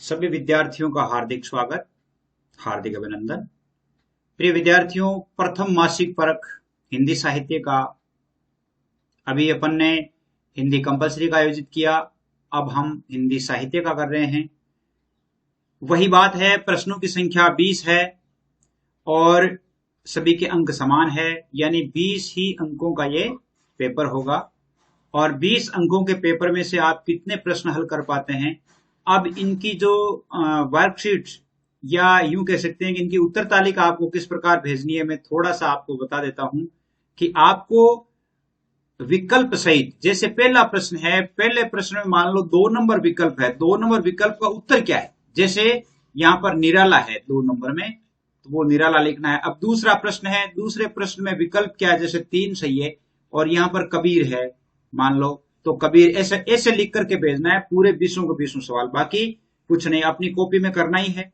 सभी विद्यार्थियों का हार्दिक स्वागत, हार्दिक अभिनंदन। प्रिय विद्यार्थियों, प्रथम मासिक परख हिंदी साहित्य का अभी अपन ने हिंदी कंपलसरी का आयोजित किया। अब हम हिंदी साहित्य का कर रहे हैं। वही बात है, प्रश्नों की संख्या 20 है और सभी के अंक समान है, यानी 20 ही अंकों का ये पेपर होगा। और 20 अंकों के पेपर में से आप कितने प्रश्न हल कर पाते हैं, अब इनकी जो वर्कशीट या यूं कह सकते हैं कि इनकी उत्तर तालिका आपको किस प्रकार भेजनी है, मैं थोड़ा सा आपको बता देता हूं कि आपको विकल्प सहित, जैसे पहला प्रश्न है, पहले प्रश्न में मान लो 2 नंबर विकल्प है, 2 नंबर विकल्प का उत्तर क्या है। जैसे यहां पर निराला है 2 नंबर में, तो वो निराला लिखना है। अब दूसरा प्रश्न है, दूसरे प्रश्न में विकल्प क्या है, जैसे 3 सही है और यहां पर कबीर है मान लो, तो कबीर ऐसे ऐसे लिख करके भेजना है पूरे 20 के 20 सवाल। बाकी कुछ नहीं, अपनी कॉपी में करना ही है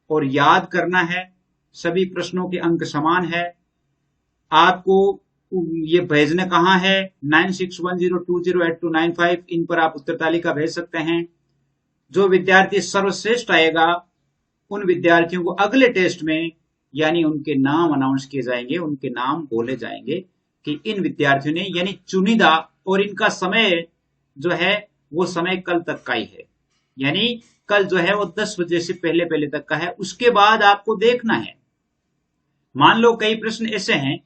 और याद करना है। सभी प्रश्नों के अंक समान है। आपको ये भेजने कहाँ है, 9610208295, इन पर आप उत्तर तालिका भेज सकते हैं। जो विद्यार्थी सर्वश्रेष्ठ आएगा उन विद्यार्थियों को अगले टेस्ट में यानी उनके नाम अनाउंस किए जाएंगे, उनके नाम बोले जाएंगे कि इन विद्यार्थियों ने, यानी चुनिंदा, और इनका समय जो है वो समय कल तक का ही है, यानी कल जो है वो 10 बजे से पहले पहले तक का है। उसके बाद आपको देखना है, मान लो कई प्रश्न ऐसे हैं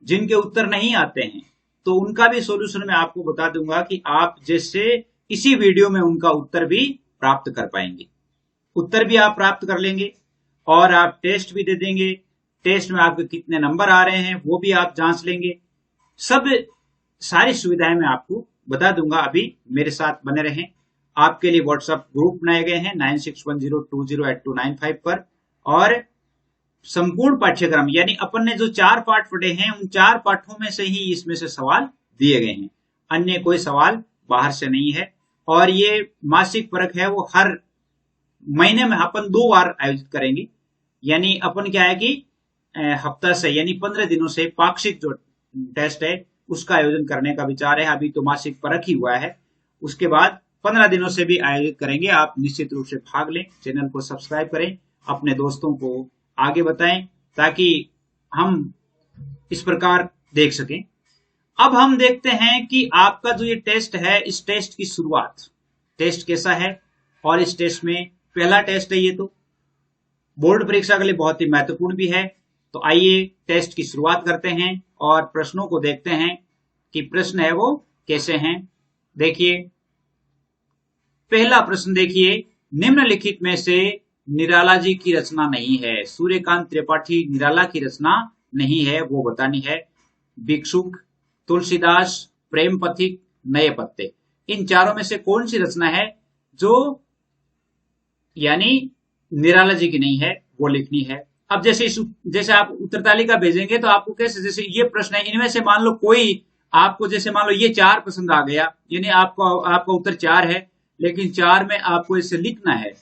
जिनके उत्तर नहीं आते हैं, तो उनका भी सॉल्यूशन मैं आपको बता दूंगा कि आप जैसे इसी वीडियो में उनका उत्तर भी प्राप्त कर पाएंगे। उत्तर भी आप प्राप्त कर लेंगे और आप टेस्ट भी दे देंगे। टेस्ट में आपके कितने नंबर आ रहे हैं वो भी आप जांच लेंगे। सब सारी सुविधाएं मैं आपको बता दूंगा। अभी मेरे साथ बने रहें। आपके लिए व्हाट्सएप ग्रुप बनाए गए हैं 9610208295 पर, और संपूर्ण पाठ्यक्रम यानी अपन ने जो 4 पाठ पढ़े हैं उन 4 पाठों में से ही इसमें से सवाल दिए गए हैं, अन्य कोई सवाल बाहर से नहीं है। और ये मासिक परख है वो हर महीने में अपन 2 बार आयोजित करेंगे, यानी अपन क्या है कि हफ्ता से यानी 15 दिनों से पाक्षिक जो टेस्ट है उसका आयोजन करने का विचार है। अभी तो मासिक परख ही हुआ है, उसके बाद 15 दिनों से भी आयोजित करेंगे। आप निश्चित रूप से भाग लें, चैनल को सब्सक्राइब करें, अपने दोस्तों को आगे बताएं ताकि हम इस प्रकार देख सकें। अब हम देखते हैं कि आपका जो ये टेस्ट है, इस टेस्ट की शुरुआत, टेस्ट कैसा है। और इस टेस्ट में पहला टेस्ट है, ये तो बोर्ड परीक्षा के लिए बहुत ही महत्वपूर्ण भी है। तो आइए टेस्ट की शुरुआत करते हैं और प्रश्नों को देखते हैं कि प्रश्न है वो कैसे हैं। देखिए पहला प्रश्न, देखिए निम्नलिखित में से निराला जी की रचना नहीं है। सूर्यकांत त्रिपाठी निराला की रचना नहीं है, वो बतानी है। भिक्षुक, तुलसीदास, प्रेम पथिक, नए पत्ते, इन चारों में से कौन सी रचना है जो यानी निराला जी की नहीं है, वो लिखनी है। अब जैसे आप उत्तर तालिका भेजेंगे तो आपको कैसे, जैसे ये प्रश्न है, इनमें से मान लो कोई आपको, जैसे मान लो ये 4 पसंद आ गया, यानी आपका उत्तर 4 है, लेकिन 4 में आपको इसे लिखना है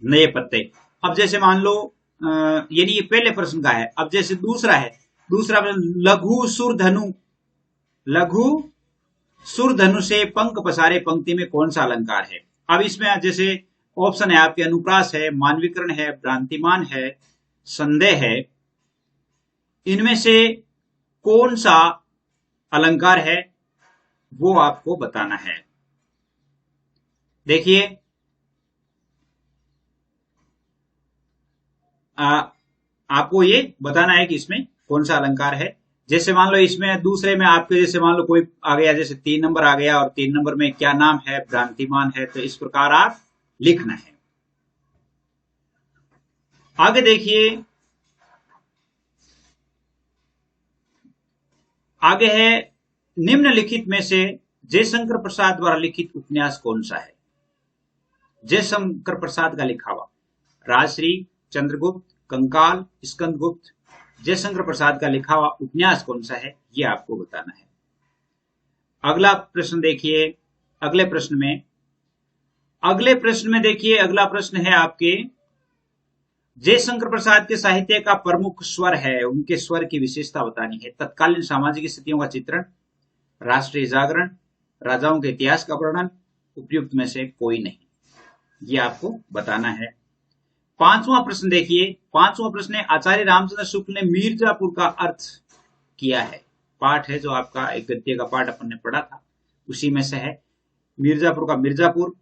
नए पत्ते। अब जैसे मान लो यानी ये पहले प्रश्न का है। अब जैसे दूसरा है, दूसरा प्रश्न, लघु सुरधनु, लघु सुरधनु से पंख पसारे पंक्ति में कौन सा अलंकार है। अब इसमें जैसे ऑप्शन है आपके, अनुप्रास है, मानवीकरण है, भ्रांतिमान है, संदेह है। इनमें से कौन सा अलंकार है वो आपको बताना है। देखिए आपको ये बताना है कि इसमें कौन सा अलंकार है। जैसे मान लो इसमें दूसरे में आपके, जैसे मान लो कोई आ गया, जैसे 3 नंबर आ गया और 3 नंबर में क्या नाम है, भ्रांतिमान है, तो इस प्रकार आप लिखना है। आगे देखिए, आगे है, निम्नलिखित में से जयशंकर प्रसाद द्वारा लिखित उपन्यास कौन सा है। जयशंकर प्रसाद का लिखा हुआ राजश्री, चंद्रगुप्त, कंकाल, स्कंदगुप्त, जयशंकर प्रसाद का लिखा हुआ उपन्यास कौन सा है, ये आपको बताना है। अगला प्रश्न देखिए, अगले प्रश्न में देखिए, अगला प्रश्न है आपके, जयशंकर प्रसाद के साहित्य का प्रमुख स्वर है, उनके स्वर की विशेषता बतानी है। तत्कालीन सामाजिक स्थितियों का चित्रण, राष्ट्रीय जागरण, राजाओं के इतिहास का वर्णन, उपयुक्त में से कोई नहीं। ये आपको बताना है। पांचवा प्रश्न देखिए, पांचवा प्रश्न है आचार्य रामचंद्र शुक्ल ने मिर्जापुर का अर्थ किया है। पाठ है जो आपका एक गद्य का पाठ अपन ने पढ़ा था, उसी में से है। मिर्जापुर का मिर्जापुर,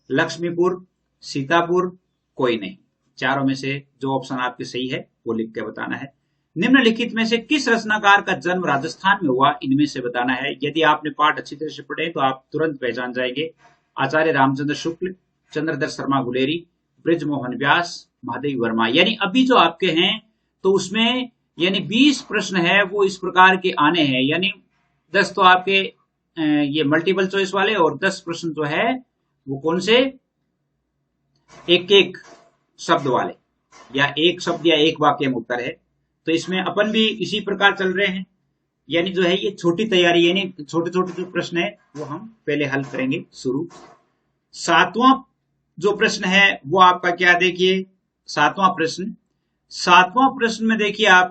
लक्ष्मीपुर, सीतापुर, कोई नहीं। चारों में से जो ऑप्शन आपके सही है वो लिख के बताना है। निम्नलिखित में से किस रचनाकार का जन्म राजस्थान में हुआ, इनमें से बताना है। यदि आपने पाठ अच्छी तरह से पढ़े तो आप तुरंत पहचान जाएंगे। आचार्य रामचंद्र शुक्ल, चंद्रधर शर्मा गुलेरी, ब्रजमोहन व्यास, महादेवी वर्मा। यानी अभी जो आपके हैं तो उसमें यानी 20 प्रश्न है वो इस प्रकार के आने हैं। यानी 10 तो आपके ये मल्टीपल चॉइस वाले, और 10 प्रश्न जो है वो कौन से, एक एक शब्द वाले, या एक शब्द या एक वाक्य में उत्तर है। तो इसमें अपन भी इसी प्रकार चल रहे हैं। यानी जो है ये छोटी तैयारी, यानी छोटे छोटे जो प्रश्न है वो हम पहले हल करेंगे शुरू। सातवां जो प्रश्न है वो आपका क्या, देखिए सातवां प्रश्न में देखिए आप,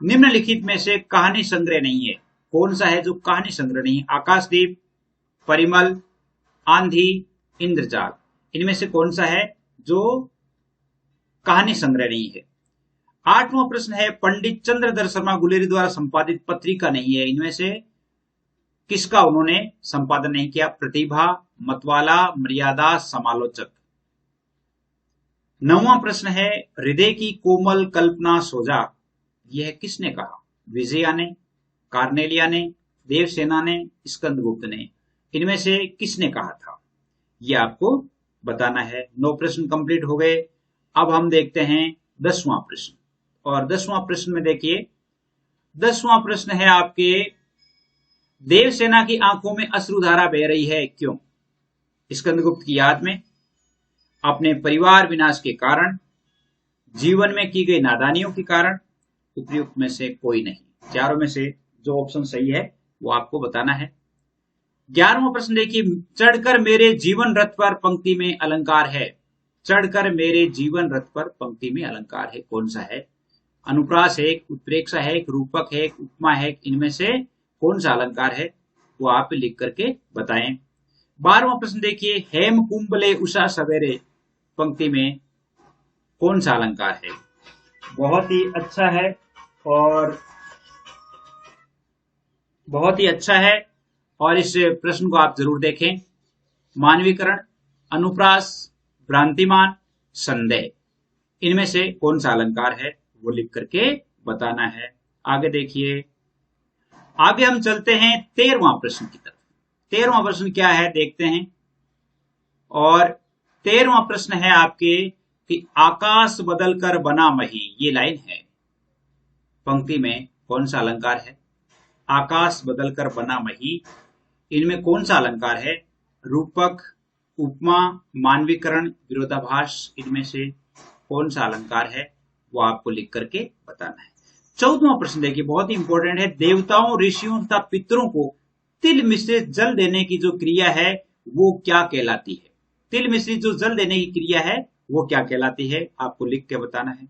निम्नलिखित में से कहानी संग्रह नहीं है। कौन सा है जो कहानी संग्रह नहीं है? आकाशदीप, परिमल, आंधी, इंद्रजाल। इनमें से कौन सा है जो कहानी संग्रह नहीं है? आठवां प्रश्न है पंडित चंद्रधर शर्मा गुलेरी द्वारा संपादित पत्रिका नहीं है। इनमें से किसका उन्होंने संपादन नहीं किया? प्रतिभा, मतवाला, मर्यादा, समालोचक। नौवां प्रश्न है हृदय की कोमल कल्पना सोजा, यह किसने कहा? विजया ने, कार्नेलिया ने, देवसेना ने, स्कंदगुप्त ने। इनमें से किसने कहा था? यह आपको बताना है। 9 प्रश्न कंप्लीट हो गए। अब हम देखते हैं 10वां प्रश्न। और 10वां प्रश्न में देखिए, 10वां प्रश्न है आपके, देवसेना की आंखों में अश्रुधारा बह रही है, क्यों? स्कंदगुप्त की याद में, अपने परिवार विनाश के कारण, जीवन में की गई नादानियों के कारण, उपयुक्त में से कोई नहीं। चारों में से जो ऑप्शन सही है वो आपको बताना है। 11वां प्रश्न देखिए, चढ़कर मेरे जीवन रथ पर पंक्ति में अलंकार है। चढ़कर मेरे जीवन रथ पर पंक्ति में अलंकार है, कौन सा है? अनुप्रास है, एक उत्प्रेक्षा है, एक रूपक है, एक उपमा है। इनमें से कौन सा अलंकार है वो आप लिख करके बताएं। 12वां प्रश्न देखिए, हेम कुंभले उषा सवेरे पंक्ति में कौन सा अलंकार है? बहुत ही अच्छा है, और बहुत ही अच्छा है, और इस प्रश्न को आप जरूर देखें। मानवीकरण, अनुप्रास, भ्रांतिमान, संदेह। इनमें से कौन सा अलंकार है वो लिख करके बताना है। आगे देखिए, आगे हम चलते हैं 13वां प्रश्न की तरफ। 13वां प्रश्न क्या है देखते हैं। और 13वां प्रश्न है आपके कि आकाश बदल कर बना मही, ये लाइन है, पंक्ति में कौन सा अलंकार है? आकाश बदल कर बना मही, इनमें कौन सा अलंकार है? रूपक, उपमा, मानवीकरण, विरोधाभास। इनमें से कौन सा अलंकार है वो आपको लिख करके बताना है। 14वां प्रश्न देखिए, बहुत ही इंपॉर्टेंट है। देवताओं, ऋषियों तथा पितरों को तिल मिश्रित जल देने की जो क्रिया है वो क्या कहलाती है? तिल मिश्रित जो जल देने की क्रिया है वो क्या कहलाती है, आपको लिख के बताना है।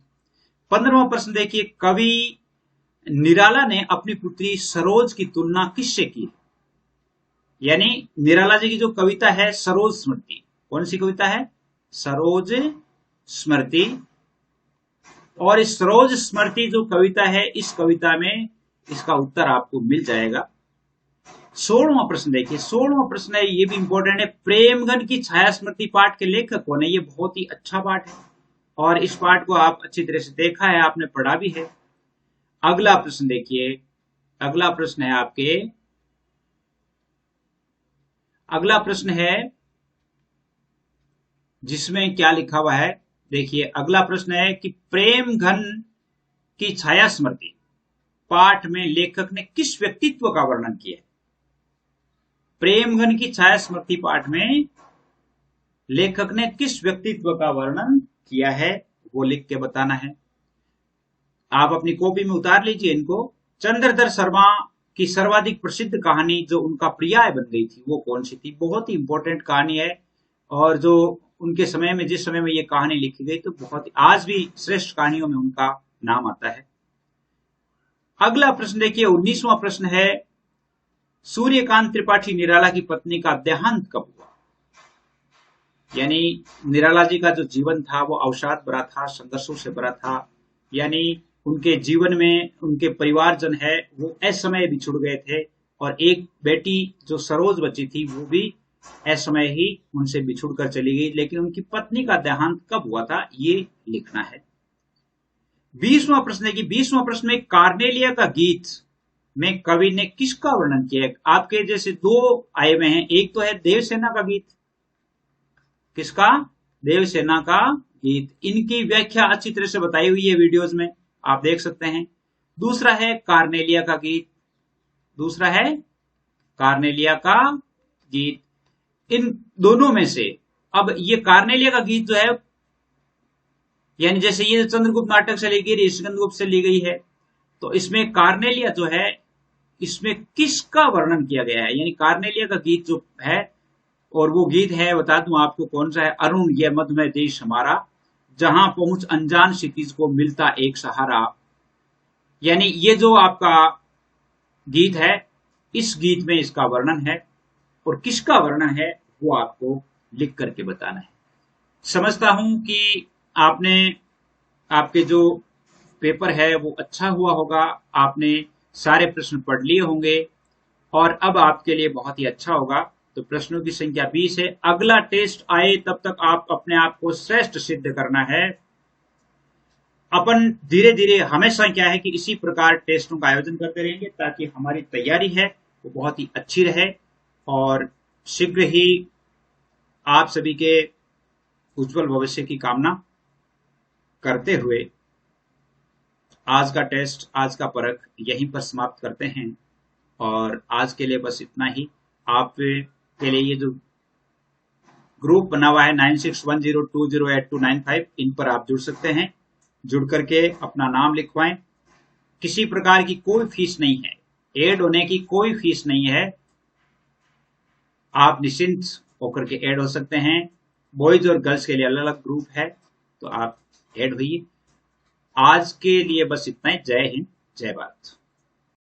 15वां प्रश्न देखिए, कवि निराला ने अपनी पुत्री सरोज की तुलना किससे की? यानी निराला जी की जो कविता है सरोज स्मृति, कौन सी कविता है? सरोज स्मृति। और इस सरोज स्मृति जो कविता है, इस कविता में इसका उत्तर आपको मिल जाएगा। 16वां प्रश्न देखिए, 16वां प्रश्न है, ये भी इंपॉर्टेंट है। प्रेमगन की छाया स्मृति पाठ के लेखक कौन है? ये बहुत ही अच्छा पाठ है, और इस पाठ को आप अच्छी तरह से देखा है, आपने पढ़ा भी है। अगला प्रश्न देखिए, अगला प्रश्न है आपके, अगला प्रश्न है जिसमें क्या लिखा हुआ है देखिए। अगला प्रश्न है कि प्रेम घन की छाया स्मृति पाठ में लेखक ने किस व्यक्तित्व का वर्णन किया है? प्रेमघन की छाया स्मृति पाठ में लेखक ने किस व्यक्तित्व का वर्णन किया है वो लिख के बताना है। आप अपनी कॉपी में उतार लीजिए इनको। चंद्रधर शर्मा की सर्वाधिक प्रसिद्ध कहानी जो उनका पर्याय बन गई थी वो कौन सी थी? बहुत ही इंपॉर्टेंट कहानी है, और जो उनके समय में, जिस समय में ये कहानी लिखी गई, तो बहुत ही आज भी श्रेष्ठ कहानियों में उनका नाम आता है। अगला प्रश्न देखिए, 19वां प्रश्न है, सूर्यकांत त्रिपाठी निराला की पत्नी का देहांत कब हुआ? यानी निराला जी का जो जीवन था वो अवसाद भरा था, संघर्षों से भरा था। यानी उनके जीवन में उनके परिवारजन है वो असमय बिछुड़ गए थे, और एक बेटी जो सरोज बची थी वो भी असमय ही उनसे बिछुड़ कर चली गई। लेकिन उनकी पत्नी का देहांत कब हुआ था ये लिखना है। 20वां प्रश्न है कि 20वां प्रश्न में कार्नेलिया का गीत में कवि ने किसका वर्णन किया है। आपके जैसे दो आए हुए हैं, एक तो है देवसेना का गीत। किसका? देवसेना का गीत। इनकी व्याख्या अच्छी तरह से बताई हुई है वीडियोस में, आप देख सकते हैं। दूसरा है कार्नेलिया का गीत, दूसरा है कार्नेलिया का गीत। इन दोनों में से अब ये कार्नेलिया का गीत जो है, यानी जैसे ये चंद्रगुप्त नाटक से ली गई, ऋषिकेन्द्रगुप्त से ली गई है, तो इसमें कार्नेलिया जो है इसमें किसका वर्णन किया गया है, यानी कार्नेलिया का गीत जो है, और वो गीत है बता दूं आपको कौन सा है। अरुण ये मधुमय देश हमारा, जहां पहुंच अनजान क्षितिज को मिलता एक सहारा। यानी ये जो आपका गीत है, इस गीत में इसका वर्णन है, और किसका वर्णन है वो आपको लिख करके बताना है। समझता हूं कि आपने, आपके जो पेपर है वो अच्छा हुआ होगा, आपने सारे प्रश्न पढ़ लिए होंगे, और अब आपके लिए बहुत ही अच्छा होगा। तो प्रश्नों की संख्या 20 है। अगला टेस्ट आए तब तक आप अपने आप को श्रेष्ठ सिद्ध करना है। अपन धीरे धीरे हमेशा क्या है कि इसी प्रकार टेस्टों का आयोजन करते रहेंगे, ताकि हमारी तैयारी है वो बहुत ही अच्छी रहे, और शीघ्र ही आप सभी के उज्जवल भविष्य की कामना करते हुए आज का टेस्ट, आज का परख यहीं पर समाप्त करते हैं। और आज के लिए बस इतना ही। आप के लिए ये जो ग्रुप बना हुआ है 9610208295, इन पर आप जुड़ सकते हैं। जुड़ करके अपना नाम लिखवाएं। किसी प्रकार की कोई फीस नहीं है, ऐड होने की कोई फीस नहीं है। आप निश्चिंत होकर के ऐड हो सकते हैं। बॉयज और गर्ल्स के लिए अलग अलग ग्रुप है, तो आप ऐड होइए। आज के लिए बस इतना ही। जय हिंद, जय भारत।